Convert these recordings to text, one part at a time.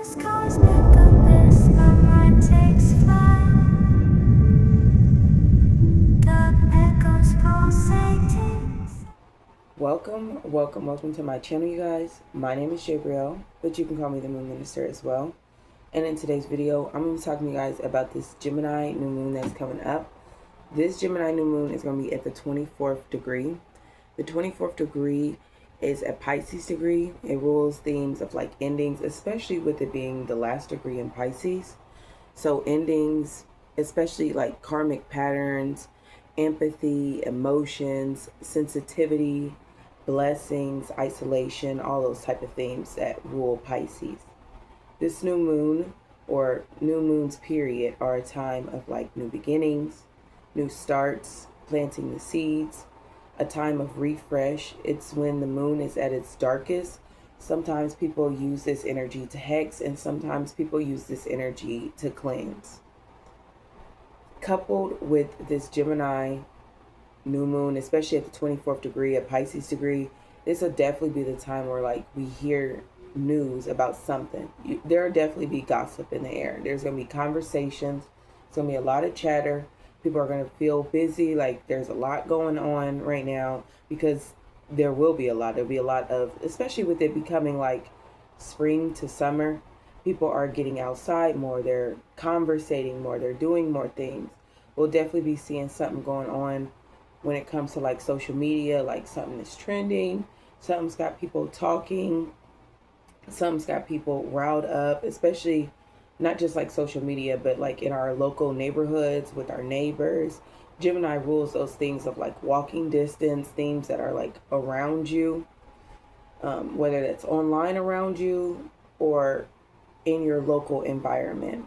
Welcome to my channel, you guys. My name is Gabriel, but you can call me the Moon Minister as well. And in today's video, I'm going to be talking to you guys about this Gemini new moon that's coming up. This Gemini new moon is going to be at the 24th degree. The 24th degree is a Pisces degree. It rules themes of like endings, especially with it being the last degree in Pisces. So endings, especially like karmic patterns, empathy, emotions, sensitivity, blessings, isolation, all those type of themes that rule Pisces. This new moon or new moons period are a time of like new beginnings, new starts, planting the seeds, a time of refresh. It's when the moon is at its darkest. Sometimes people use this energy to hex, and sometimes people use this energy to cleanse. Coupled with this Gemini new moon, especially at the 24th degree, a Pisces degree, this will definitely be the time where like we hear news about something. There will definitely be gossip in the air. There's going to be conversations. It's going to be a lot of chatter. People are going to feel busy, like there's a lot going on right now, because there will be a lot. There'll be a lot of, especially with it becoming like spring to summer, people are getting outside more, they're conversating more, they're doing more things. We'll definitely be seeing something going on when it comes to like social media, like something is trending, something's got people talking, something's got people riled up, especially not just like social media, but like in our local neighborhoods with our neighbors. Gemini rules those things of like walking distance, things that are like around you, whether that's online around you or in your local environment.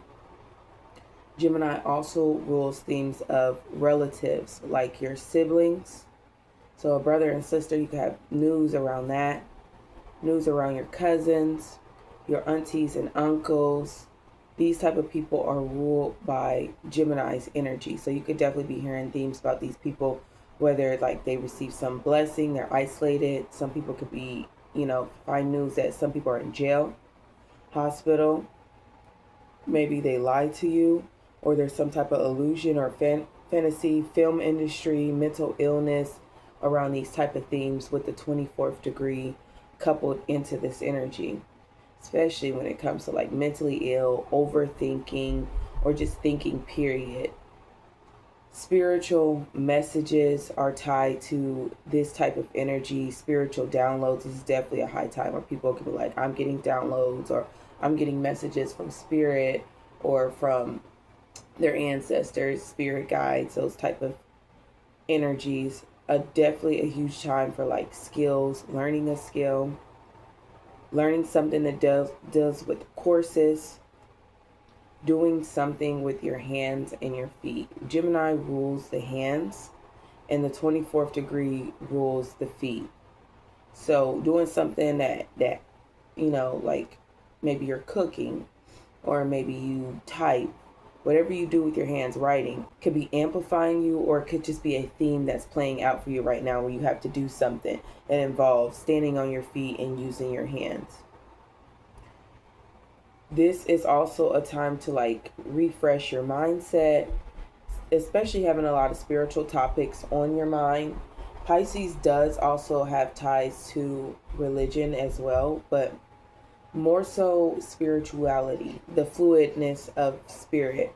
Gemini also rules themes of relatives, like your siblings. So a brother and sister, you could have news around that. News around your cousins, your aunties and uncles. These type of people are ruled by Gemini's energy. So you could definitely be hearing themes about these people, whether like they receive some blessing, they're isolated. Some people could be, find news that some people are in jail, hospital. Maybe they lie to you, or there's some type of illusion or fantasy, film industry, mental illness around these type of themes with the 24th degree coupled into this energy, especially when it comes to like mentally ill, overthinking, or just thinking period. Spiritual messages are tied to this type of energy. Spiritual downloads is definitely a high time where people can be like, I'm getting downloads, or I'm getting messages from spirit or from their ancestors, spirit guides, those type of energies. Definitely a huge time for like skills, learning a skill, learning something that deals with courses, doing something with your hands and your feet. Gemini rules the hands, and the 24th degree rules the feet. So doing something that like maybe you're cooking, or maybe you type. Whatever you do with your hands, writing, could be amplifying you, or it could just be a theme that's playing out for you right now where you have to do something that involves standing on your feet and using your hands. This is also a time to like refresh your mindset, especially having a lot of spiritual topics on your mind. Pisces does also have ties to religion as well, but more so spirituality, the fluidness of spirit.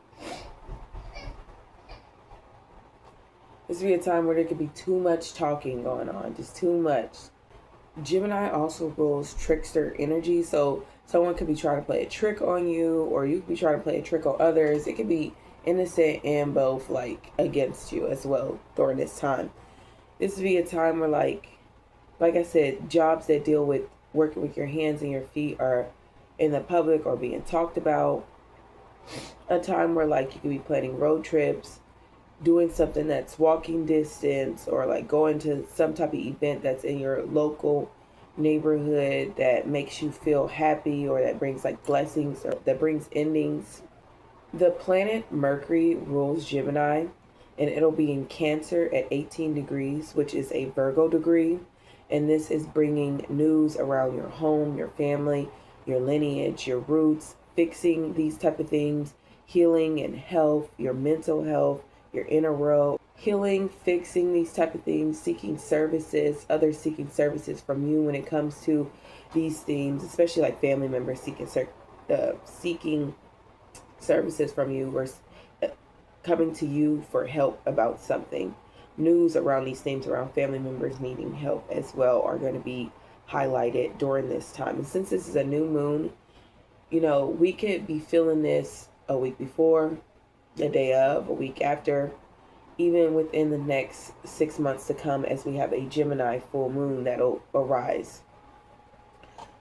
This would be a time where there could be too much talking going on, just too much. Gemini also rules trickster energy, so someone could be trying to play a trick on you, or you could be trying to play a trick on others. It could be innocent and both like against you as well during this time. This would be a time where like I said, jobs that deal with working with your hands and your feet are in the public or being talked about. A time where like you could be planning road trips, doing something that's walking distance, or like going to some type of event that's in your local neighborhood that makes you feel happy, or that brings like blessings, or that brings endings. The planet Mercury rules Gemini, and it'll be in Cancer at 18 degrees, which is a Virgo degree. And this is bringing news around your home, your family, your lineage, your roots, fixing these type of things, healing and health, your mental health, your inner world, healing, fixing these type of things, seeking services, others seeking services from you when it comes to these themes, especially like family members seeking services from you, or coming to you for help about something. News around these themes, around family members needing help as well, are going to be highlighted during this time. And since this is a new moon, we could be feeling this a week before, a day of, a week after, even within the next 6 months to come, as we have a Gemini full moon that'll arise.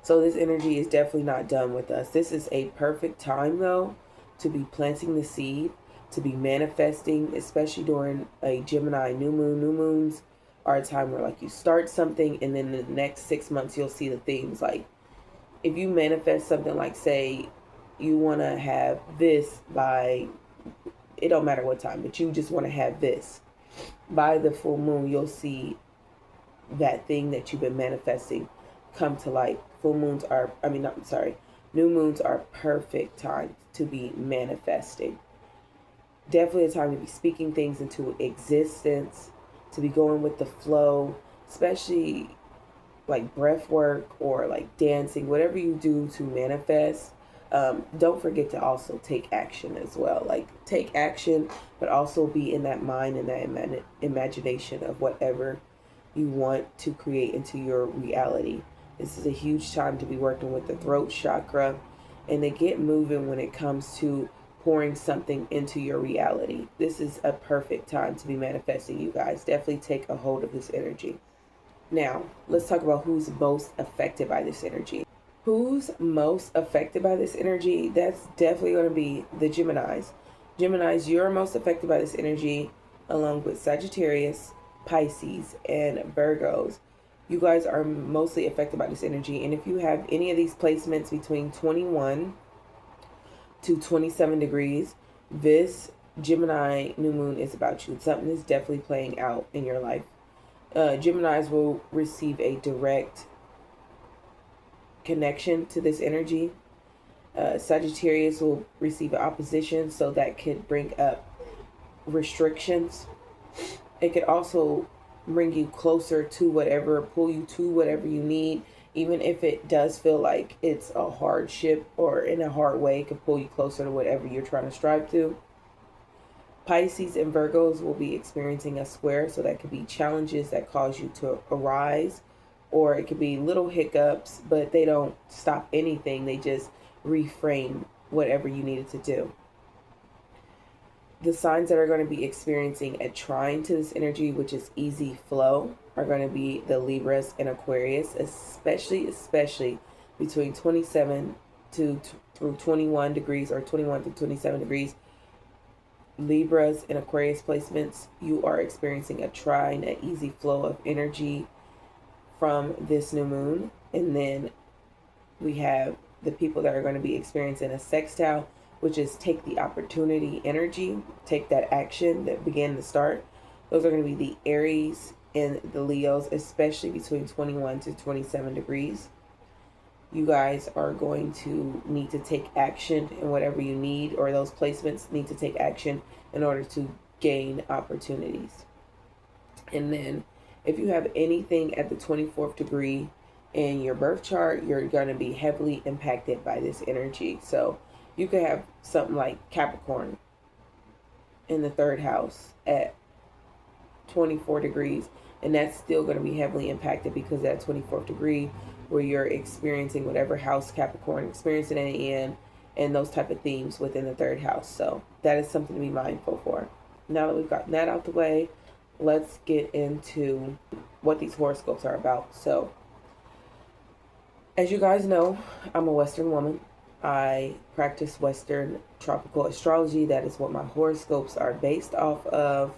So this energy is definitely not done with us. This is a perfect time, though, to be planting the seed, to be manifesting, especially during a Gemini new moon. New moons are a time where, like, you start something, and then in the next 6 months, you'll see the things. Like, if you manifest something, like, say, you want to have this by, it don't matter what time, but you just want to have this. By the full moon, you'll see that thing that you've been manifesting come to light. New moons are perfect time to be manifesting. Definitely a time to be speaking things into existence, to be going with the flow, especially like breath work or like dancing, whatever you do to manifest. Don't forget to also take action as well. Like, take action, but also be in that mind and that imagination of whatever you want to create into your reality. This is a huge time to be working with the throat chakra and to get moving when it comes to pouring something into your reality. This is a perfect time to be manifesting, you guys. Definitely take a hold of this energy. Now, let's talk about who's most affected by this energy. Who's most affected by this energy? That's definitely going to be the Geminis. Geminis, you're most affected by this energy, along with Sagittarius, Pisces, and Virgos. You guys are mostly affected by this energy. And if you have any of these placements between 21 to 27 degrees, this Gemini new moon is about you. Something is definitely playing out in your life. Geminis will receive a direct connection to this energy. Sagittarius will receive an opposition, so that could bring up restrictions. It could also bring you closer to whatever, pull you to whatever you need, even if it does feel like it's a hardship or in a hard way. It could pull you closer to whatever you're trying to strive to. Pisces and Virgos will be experiencing a square, so that could be challenges that cause you to arise, or it could be little hiccups, but they don't stop anything. They just reframe whatever you needed to do. The signs that are going to be experiencing a trine to this energy, which is easy flow, are going to be the Libras and Aquarius, especially between 27 through 21 degrees, or 21 to 27 degrees. Libras and Aquarius placements, you are experiencing a trine, an easy flow of energy from this new moon. And then we have the people that are going to be experiencing a sextile, which is take the opportunity energy, take that action that began to start. Those are going to be the Aries and the Leos, especially between 21 to 27 degrees. You guys are going to need to take action in whatever you need, or those placements need to take action in order to gain opportunities. And then if you have anything at the 24th degree in your birth chart, you're going to be heavily impacted by this energy. So you could have something like Capricorn in the 3rd house at 24 degrees, and that's still going to be heavily impacted because that 24th degree where you're experiencing whatever house Capricorn experiencing it in, and those type of themes within the 3rd house. So that is something to be mindful for. Now that we've gotten that out the way, let's get into what these horoscopes are about. So, as you guys know, I'm a Western woman. I practice Western tropical astrology. That is what my horoscopes are based off of.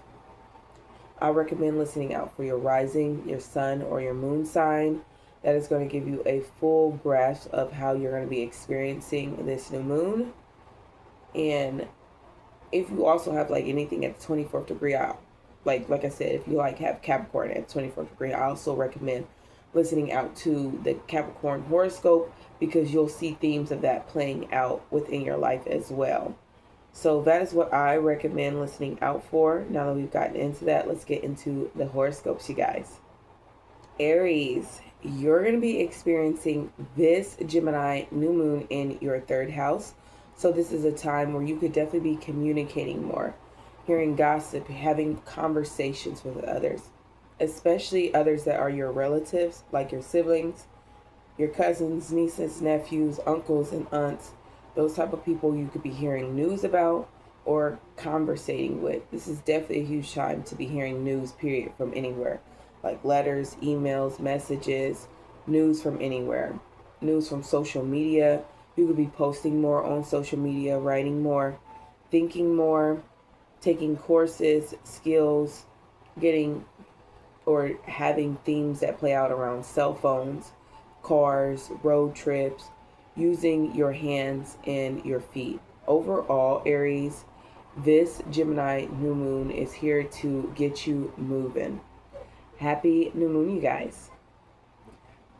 I recommend listening out for your rising, your sun, or your moon sign. That is going to give you a full grasp of how you're going to be experiencing this new moon. And if you also have like anything at the 24th degree, like I said, if you have Capricorn at 24th degree, I also recommend listening out to the Capricorn horoscope, because you'll see themes of that playing out within your life as well. So that is what I recommend listening out for. Now that we've gotten into that, let's get into the horoscopes, you guys. Aries, you're going to be experiencing this Gemini new moon in your third house. So this is a time where you could definitely be communicating more, hearing gossip, having conversations with others, especially others that are your relatives, like your siblings, your cousins, nieces, nephews, uncles, and aunts. Those type of people you could be hearing news about or conversating with. This is definitely a huge time to be hearing news, period, from anywhere. Like letters, emails, messages, news from anywhere. News from social media. You could be posting more on social media, writing more, thinking more, taking courses, skills, getting or having themes that play out around cell phones, cars, road trips, using your hands and your feet. Overall, Aries, this Gemini new moon is here to get you moving. Happy new moon, you guys.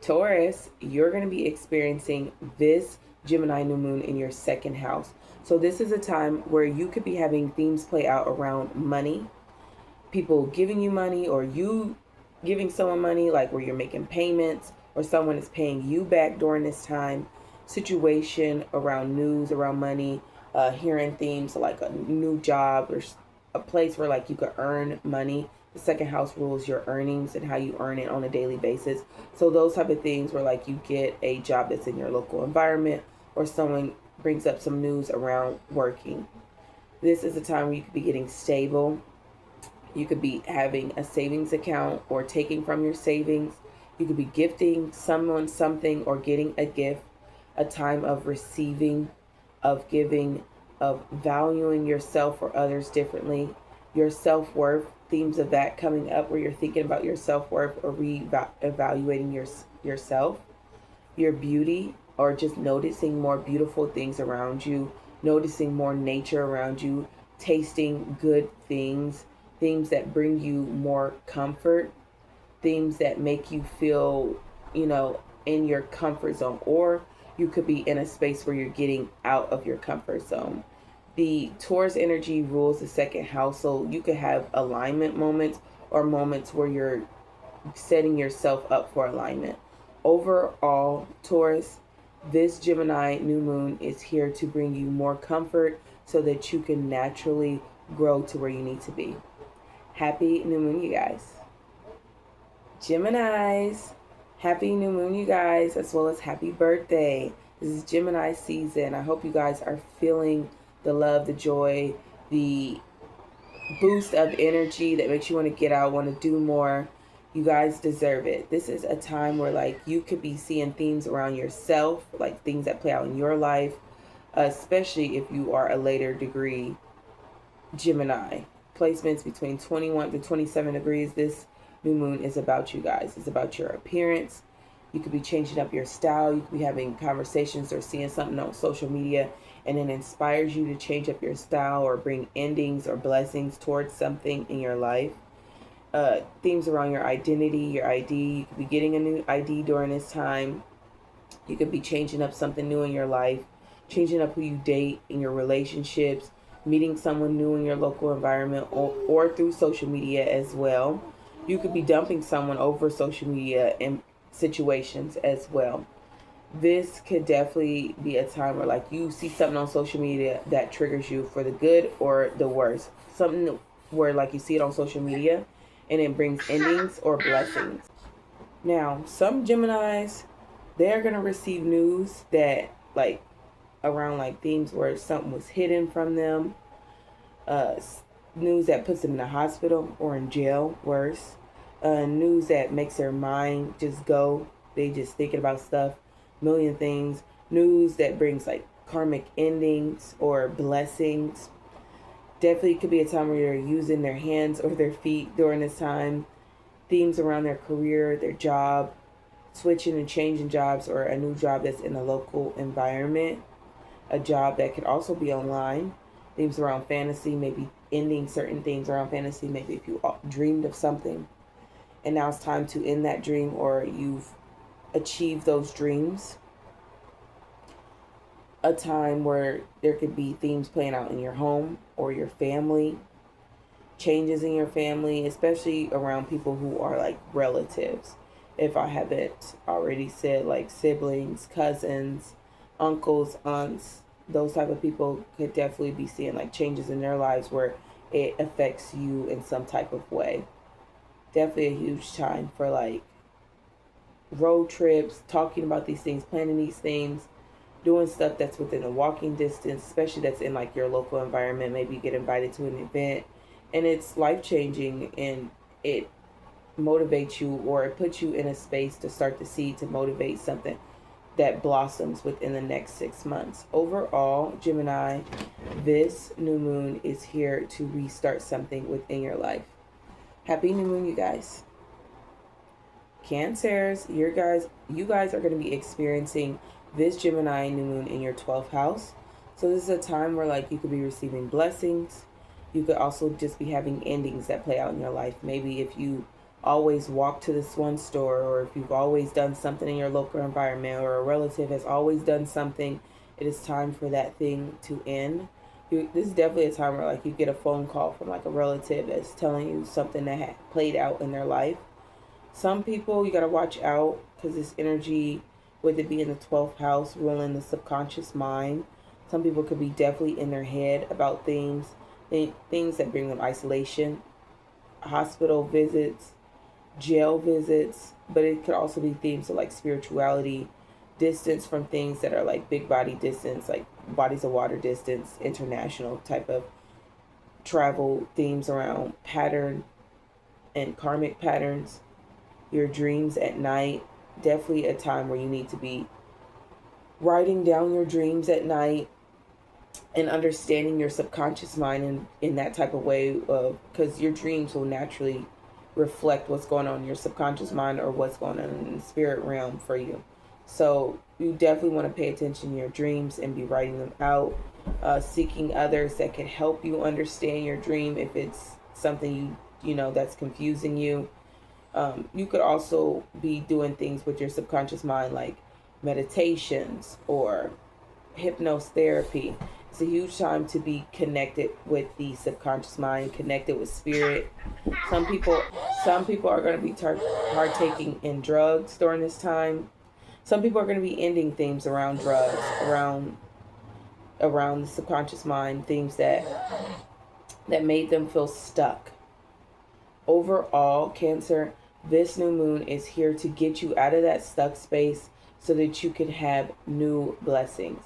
Taurus, you're going to be experiencing this Gemini new moon in your second house. So this is a time where you could be having themes play out around money, people giving you money or you giving someone money, like where you're making payments or someone is paying you back during this time. Situation around news, around money, hearing themes like a new job or a place where like you could earn money. The second house rules your earnings and how you earn it on a daily basis. So those type of things where like you get a job that's in your local environment or someone brings up some news around working. This is a time where you could be getting stable. You could be having a savings account or taking from your savings. You could be gifting someone something or getting a gift. A time of receiving, of giving, of valuing yourself or others differently. Your self-worth, themes of that coming up where you're thinking about your self-worth or evaluating yourself. Your beauty, or just noticing more beautiful things around you, noticing more nature around you, tasting good things, things that bring you more comfort, things that make you feel, in your comfort zone, or you could be in a space where you're getting out of your comfort zone. The Taurus energy rules the second house, so you could have alignment moments or moments where you're setting yourself up for alignment. Overall, Taurus, this Gemini new moon is here to bring you more comfort so that you can naturally grow to where you need to be. Happy new moon, you guys. Geminis, happy new moon, you guys, as well as happy birthday. This is Gemini season. I hope you guys are feeling the love, the joy, the boost of energy that makes you want to get out, want to do more. You guys deserve it. This is a time where like you could be seeing themes around yourself, like things that play out in your life, especially if you are a later degree Gemini. Placements between 21 to 27 degrees. This new moon is about you guys. It's about your appearance. You could be changing up your style. You could be having conversations or seeing something on social media and it inspires you to change up your style or bring endings or blessings towards something in your life. Themes around your identity, your ID. You could be getting a new ID during this time. You could be changing up something new in your life, changing up who you date in your relationships, meeting someone new in your local environment or through social media as well. You could be dumping someone over social media in situations as well. This could definitely be a time where like you see something on social media that triggers you for the good or the worst. Something where like you see it on social media and it brings endings or blessings. Now, some Geminis, they're going to receive news that like around like themes where something was hidden from them. News that puts them in the hospital or in jail, worse. News that makes their mind just go. They just thinking about stuff, million things. News that brings like karmic endings or blessings. Definitely could be a time where you're using their hands or their feet during this time. Themes around their career, their job, switching and changing jobs or a new job that's in a local environment. A job that could also be online. Themes around fantasy, maybe ending certain things around fantasy. Maybe if you dreamed of something and now it's time to end that dream or you've achieved those dreams. a time where there could be themes playing out in your home or your family, changes in your family, especially around people who are like relatives. If I haven't already said, like siblings, cousins, uncles, aunts, those type of people could definitely be seeing like changes in their lives where it affects you in some type of way. Definitely a huge time for like road trips, talking about these things, planning these things, doing stuff that's within a walking distance, especially that's in like your local environment. Maybe you get invited to an event and it's life changing and it motivates you, or it puts you in a space to start the seed to motivate something that blossoms within the next 6 months. Overall, Gemini, this new moon is here to restart something within your life. Happy new moon, you guys. Cancers, you guys are going to be experiencing this Gemini new moon in your 12th house. So this is a time where like you could be receiving blessings. You could also just be having endings that play out in your life. Maybe if you always walk to this one store, or if you've always done something in your local environment, or a relative has always done something, it is time for that thing to end. This is definitely a time where like you get a phone call from like a relative that's telling you something that had played out in their life. Some people you got to watch out because this energy, with it being the 12th house, ruling the subconscious mind, some people could be definitely in their head about things that bring them isolation, hospital visits, jail visits, but it could also be themes of like spirituality, distance from things that are like big body distance, like bodies of water distance, international type of travel, themes around pattern and karmic patterns, your dreams at night. Definitely a time where you need to be writing down your dreams at night and understanding your subconscious mind in that type of way, because your dreams will naturally reflect what's going on in your subconscious mind or what's going on in the spirit realm for you. So you definitely want to pay attention to your dreams and be writing them out, seeking others that can help you understand your dream if it's something you know that's confusing you. You could also be doing things with your subconscious mind like meditations or hypnotherapy. It's a huge time to be connected with the subconscious mind, connected with spirit. Some people are going to be partaking in drugs during this time. Some people are going to be ending themes around drugs, around the subconscious mind, things that made them feel stuck. Overall, Cancer, this new moon is here to get you out of that stuck space so that you can have new blessings.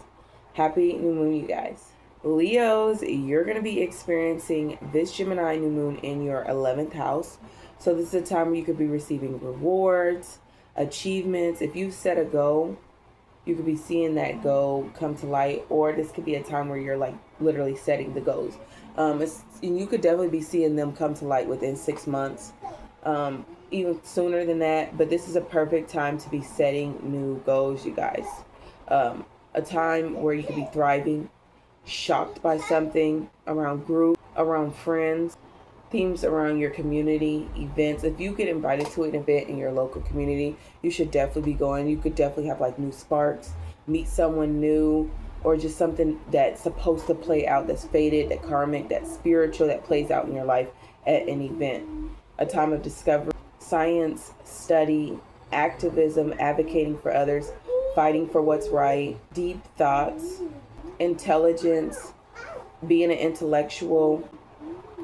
Happy new moon, you guys. Leos, you're going to be experiencing this Gemini new moon in your 11th house. So this is a time where you could be receiving rewards, achievements. If you set a goal, you could be seeing that goal come to light, or this could be a time where you're like literally setting the goals. And you could definitely be seeing them come to light within 6 months, even sooner than that. But this is a perfect time to be setting new goals, you guys. A time where you could be thriving, shocked by something around group, around friends, themes around your community, events. If you get invited to an event in your local community, you should definitely be going. You could definitely have like new sparks, meet someone new, or just something that's supposed to play out, that's fated, that karmic, that spiritual, that plays out in your life at an event. A time of discovery, science, study, activism, advocating for others, fighting for what's right, deep thoughts, intelligence, being an intellectual,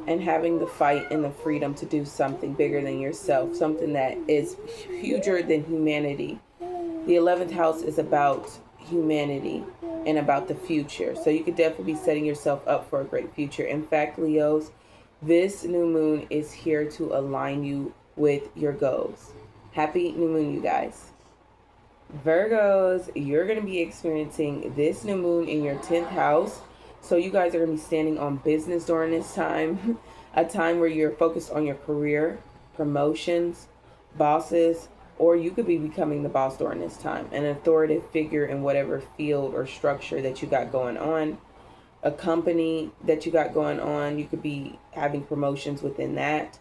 and having the fight and the freedom to do something bigger than yourself, something that is huger than humanity. The 11th house is about humanity and about the future. So you could definitely be setting yourself up for a great future. In fact, Leos, this new moon is here to align you with your goals. Happy new moon, you guys. Virgos, you're going to be experiencing this new moon in your 10th house. So you guys are going to be standing on business during this time. A time where you're focused on your career, promotions, bosses, or you could be becoming the boss during this time. An authoritative figure in whatever field or structure that you got going on. A company that you got going on, you could be having promotions within that.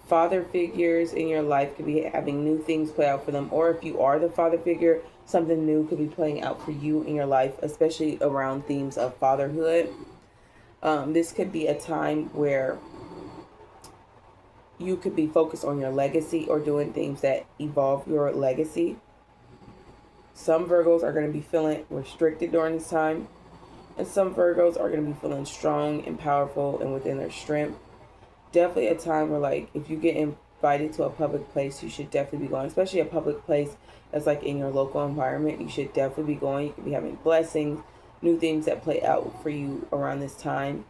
Father figures in your life could be having new things play out for them, or if you are the father figure, something new could be playing out for you in your life, especially around themes of fatherhood. This could be a time where you could be focused on your legacy or doing things that evolve your legacy. Some Virgos are going to be feeling restricted during this time, and some Virgos are going to be feeling strong and powerful and within their strength. Definitely a time where, like, if you get invited to a public place, you should definitely be going, especially a public place that's like in your local environment. You should definitely be going. You could be having blessings, new things that play out for you around this time.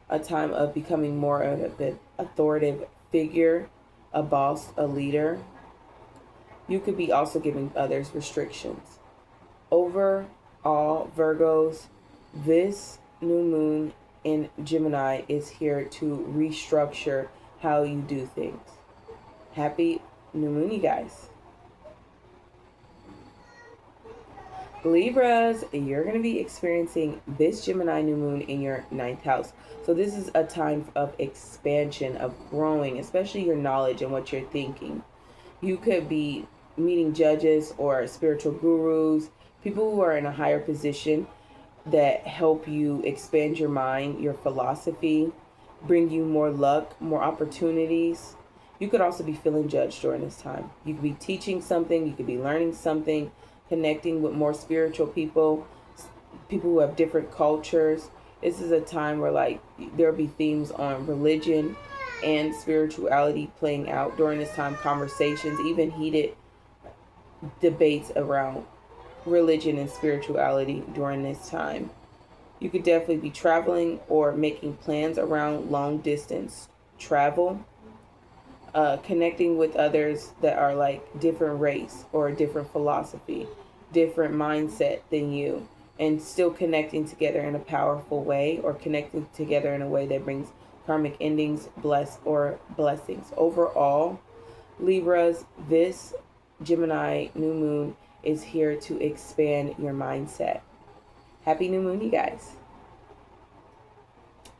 A time of becoming more of an authoritative figure, a boss, a leader. You could be also giving others restrictions. Overall, Virgos, this new moon in Gemini is here to restructure how you do things. Happy new moon, you guys. Libras, you're going to be experiencing this Gemini new moon in your 9th house. So this is a time of expansion, of growing, especially your knowledge and what you're thinking. You could be meeting judges or spiritual gurus, people who are in a higher position that help you expand your mind, your philosophy, bring you more luck, more opportunities. You could also be feeling judged during this time. You could be teaching something, you could be learning something, connecting with more spiritual people, people who have different cultures. This is a time where, like, there'll be themes on religion and spirituality playing out during this time, conversations, even heated debates around religion and spirituality during this time. You could definitely be traveling or making plans around long distance travel, connecting with others that are like different race or a different philosophy, different mindset than you, and still connecting together in a powerful way, or connecting together in a way that brings karmic endings, blessings. Overall, Libras, this Gemini new moon is here to expand your mindset. Happy new moon, you guys.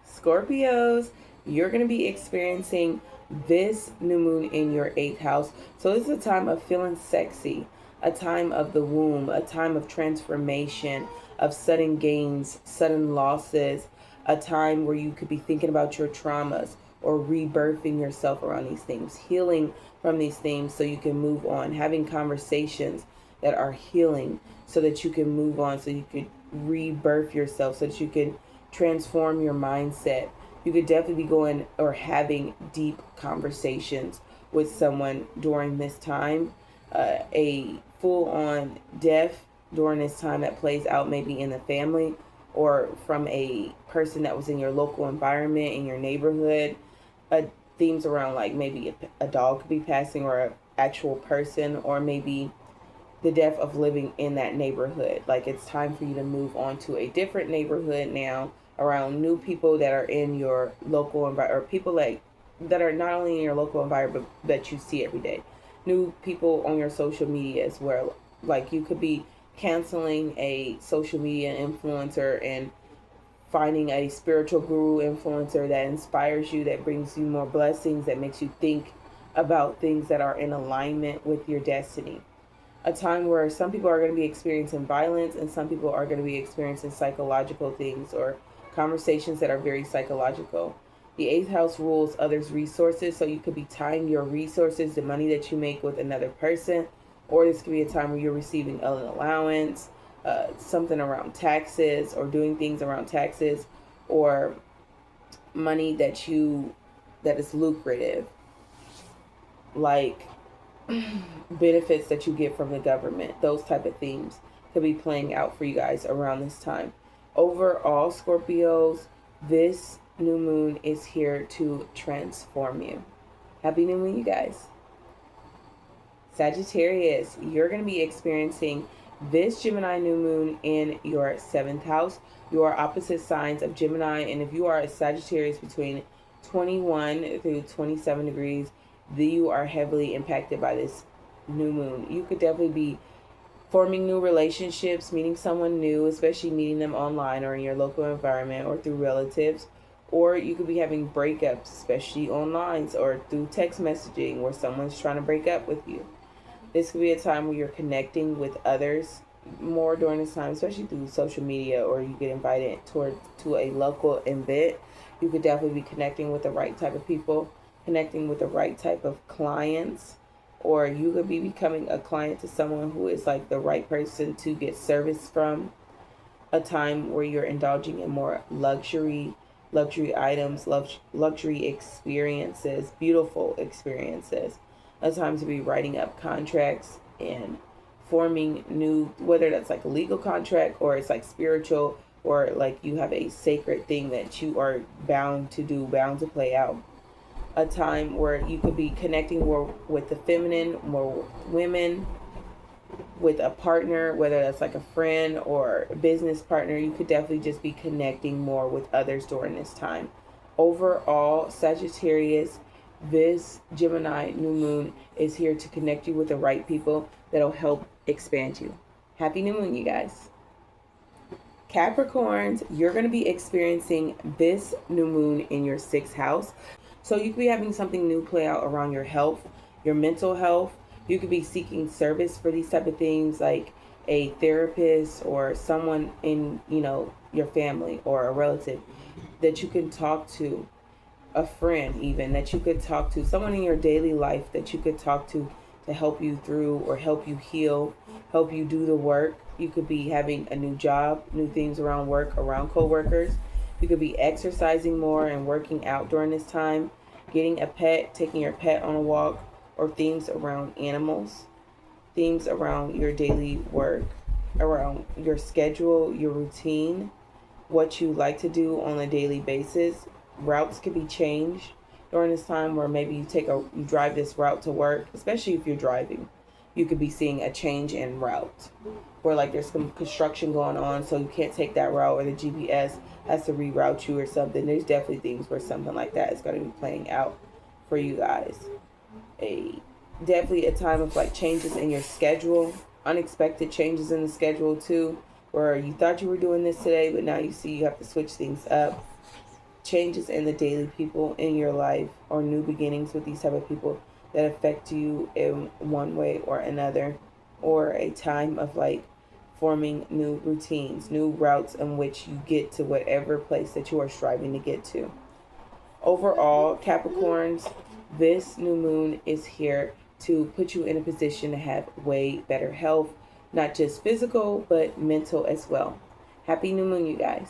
Scorpios, you're going to be experiencing this new moon in your 8th house. So this is a time of feeling sexy, a time of the womb, a time of transformation, of sudden gains, sudden losses, a time where you could be thinking about your traumas or rebirthing yourself around these things, healing from these things so you can move on, having conversations that are healing so that you can move on, so you could rebirth yourself, so that you can transform your mindset. You could definitely be going or having deep conversations with someone during this time. A full-on death during this time that plays out maybe in the family or from a person that was in your local environment, in your neighborhood. Themes around, like, maybe a dog could be passing, or an actual person, or maybe the death of living in that neighborhood. Like, it's time for you to move on to a different neighborhood now, around new people that are in your local environment, or people that are not only in your local environment but that you see every day. New people on your social media as well. Like, you could be canceling a social media influencer and finding a spiritual guru influencer that inspires you, that brings you more blessings, that makes you think about things that are in alignment with your destiny. A time where some people are going to be experiencing violence and some people are going to be experiencing psychological things or conversations that are very psychological. The 8th house rules others' resources, so you could be tying your resources, the money that you make, with another person, or this could be a time where you're receiving an allowance, something around taxes, or doing things around taxes, or money that is lucrative, like benefits that you get from the government. Those type of themes could be playing out for you guys around this time. Overall, Scorpios, this new moon is here to transform you. Happy new moon, you guys. Sagittarius, you're going to be experiencing this Gemini new moon in your 7th house. You are opposite signs of Gemini, and if you are a Sagittarius between 21 through 27 degrees, you are heavily impacted by this new moon. You could definitely be forming new relationships, meeting someone new, especially meeting them online or in your local environment or through relatives, Or you could be having breakups, especially online or through text messaging, where someone's trying to break up with you. This could be a time where you're connecting with others more during this time, especially through social media, or you get invited to a local event. You could definitely be connecting with the right type of people, connecting with the right type of clients, or you could be becoming a client to someone who is like the right person to get service from. A time where you're indulging in more luxury items, luxury experiences, beautiful experiences. A time to be writing up contracts and forming new, whether that's like a legal contract or it's like spiritual, or like you have a sacred thing that you are bound to do, bound to play out. A time where you could be connecting more with the feminine, more with women, with a partner, whether that's like a friend or a business partner. You could definitely just be connecting more with others during this time. Overall, Sagittarius, this Gemini new moon is here to connect you with the right people that'll help expand you. Happy new moon, you guys. Capricorns, you're going to be experiencing this new moon in your 6th house. So you could be having something new play out around your health, your mental health. You could be seeking service for these type of things, like a therapist or someone in, your family or a relative that you can talk to, a friend even that you could talk to, someone in your daily life that you could talk to help you through or help you heal, help you do the work. You could be having a new job, new things around work, around coworkers. You could be exercising more and working out during this time, getting a pet, taking your pet on a walk, or themes around animals, themes around your daily work, around your schedule, your routine, what you like to do on a daily basis. Routes could be changed during this time, where maybe you drive this route to work, especially if you're driving. You could be seeing a change in route, where like there's some construction going on, so you can't take that route, or the GPS has to reroute you or something. There's definitely things where something like that is going to be playing out for you guys. Definitely a time of like changes in your schedule, unexpected changes in the schedule too, where you thought you were doing this today, but now you see you have to switch things up. Changes in the daily people in your life, or new beginnings with these type of people that affect you in one way or another, or a time of like forming new routines, new routes in which you get to whatever place that you are striving to get to. Overall, Capricorns, this new moon is here to put you in a position to have way better health, not just physical, but mental as well. Happy new moon, you guys.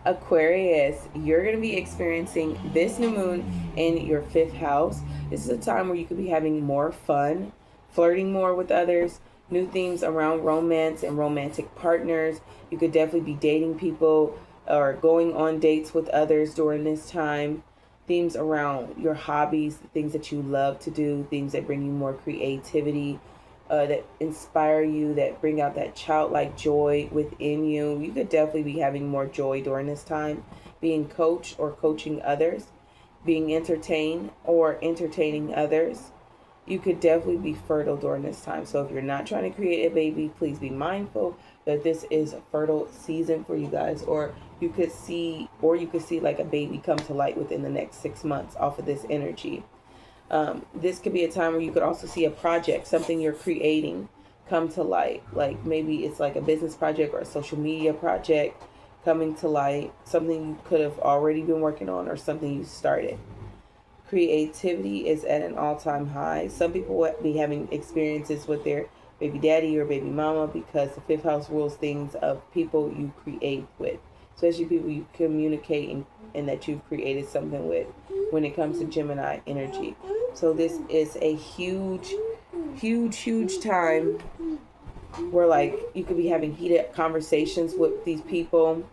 Aquarius, you're going to be experiencing this new moon in your 5th house. This is a time where you could be having more fun, flirting more with others, new themes around romance and romantic partners. You could definitely be dating people or going on dates with others during this time. Themes around your hobbies, the things that you love to do, things that bring you more creativity, that inspire you, that bring out that childlike joy within you. You could definitely be having more joy during this time, being coached or coaching others, being entertained or entertaining others. You could definitely be fertile during this time. So if you're not trying to create a baby, please be mindful that this is a fertile season for you guys, or you could see like a baby come to light within the next 6 months off of this energy. This could be a time where you could also see a project, something you're creating, come to light. Like maybe it's like a business project or a social media project coming to light, something you could have already been working on or something you started. Creativity is at an all-time high. Some people will be having experiences with their baby daddy or baby mama, because the 5th house rules things of people you create with, especially people you communicate and that you've created something with when it comes to Gemini energy. So this is a huge time where like you could be having heated conversations with these people,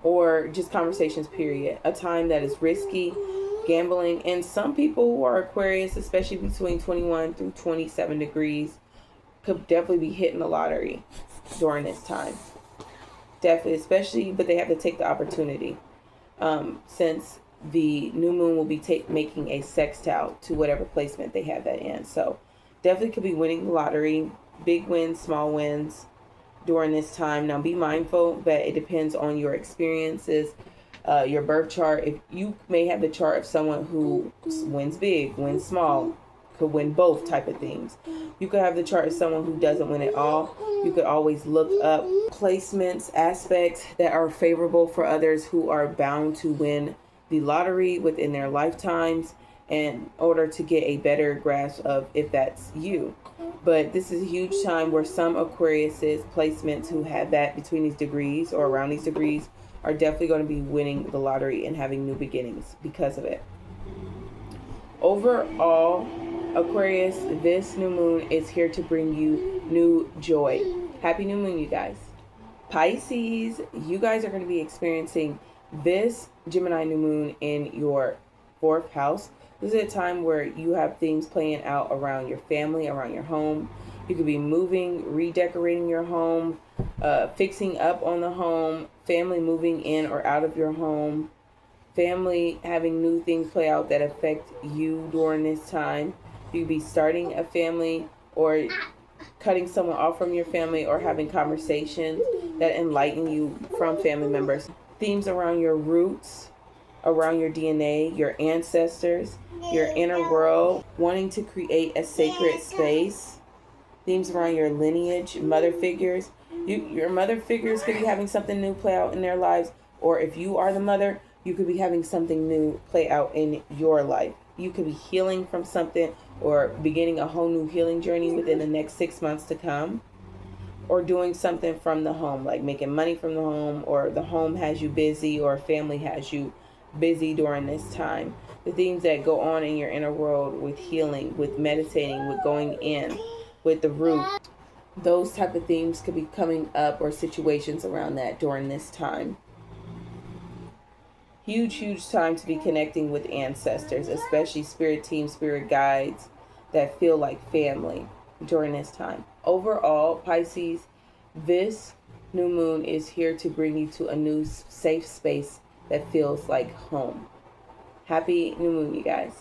or just conversations period. A time that is risky, gambling, and some people who are Aquarius, especially between 21 through 27 degrees, could definitely be hitting the lottery during this time. Definitely, especially, but they have to take the opportunity, since the new moon will be making a sextile to whatever placement they have that in. So definitely could be winning the lottery, big wins, small wins, during this time. Now be mindful that it depends on your experiences, your birth chart. If you may have the chart of someone who wins big, wins small, could win both type of things. You could have the chart of someone who doesn't win at all. You could always look up placements, aspects that are favorable for others who are bound to win the lottery within their lifetimes in order to get a better grasp of if that's you. But this is a huge time where some Aquariuses placements who have that between these degrees or around these degrees are definitely going to be winning the lottery and having new beginnings because of it. Overall, Aquarius, this new moon is here to bring you new joy. Happy new moon, you guys. Pisces, you guys are going to be experiencing this Gemini new moon in your 4th house. This is a time where you have things playing out around your family, around your home. You could be moving, redecorating your home, fixing up on the home, family moving in or out of your home, family having new things play out that affect you during this time. You could be starting a family or cutting someone off from your family or having conversations that enlighten you from family members. Themes around your roots, around your DNA, your ancestors, your inner world, wanting to create a sacred space. Themes around your lineage, mother figures. Your mother figures could be having something new play out in their lives, or if you are the mother, you could be having something new play out in your life. You could be healing from something or beginning a whole new healing journey within the next 6 months to come, or doing something from the home, like making money from the home, or the home has you busy, or family has you busy during this time. The things that go on in your inner world with healing, with meditating, with going in, with the root, those type of themes could be coming up, or situations around that during this time. Huge time to be connecting with ancestors, especially spirit teams, spirit guides that feel like family during this time. Overall, Pisces, this new moon is here to bring you to a new safe space that feels like home. Happy new moon, you guys.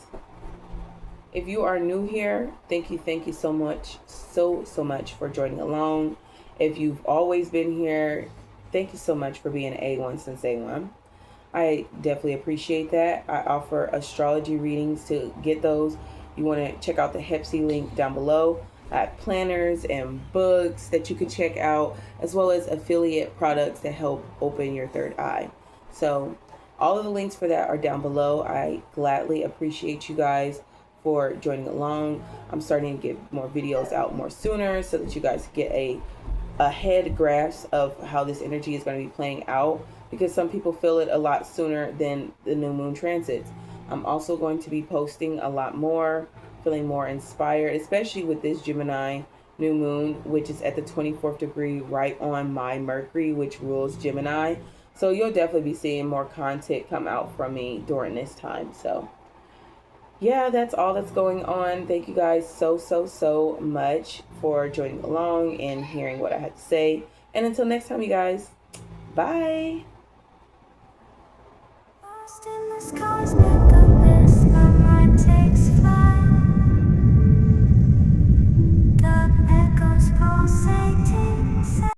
If you are new here, thank you so much, so much for joining along. If you've always been here, thank you so much for being an A1 since A1. I definitely appreciate that. I offer astrology readings. To get those, you want to check out the Hepsi link down below. I have planners and books that you can check out, as well as affiliate products that help open your third eye. So all of the links for that are down below. I gladly appreciate you guys for joining along. I'm starting to get more videos out more sooner so that you guys get a head grasp of how this energy is going to be playing out, because some people feel it a lot sooner than the new moon transits. I'm also going to be posting a lot more, feeling more inspired, especially with this Gemini new moon, which is at the 24th degree right on my Mercury, which rules Gemini. So you'll definitely be seeing more content come out from me during this time. So yeah, that's all that's going on. Thank you guys so much for joining along and hearing what I had to say. And until next time, you guys, bye. Lost in the skies.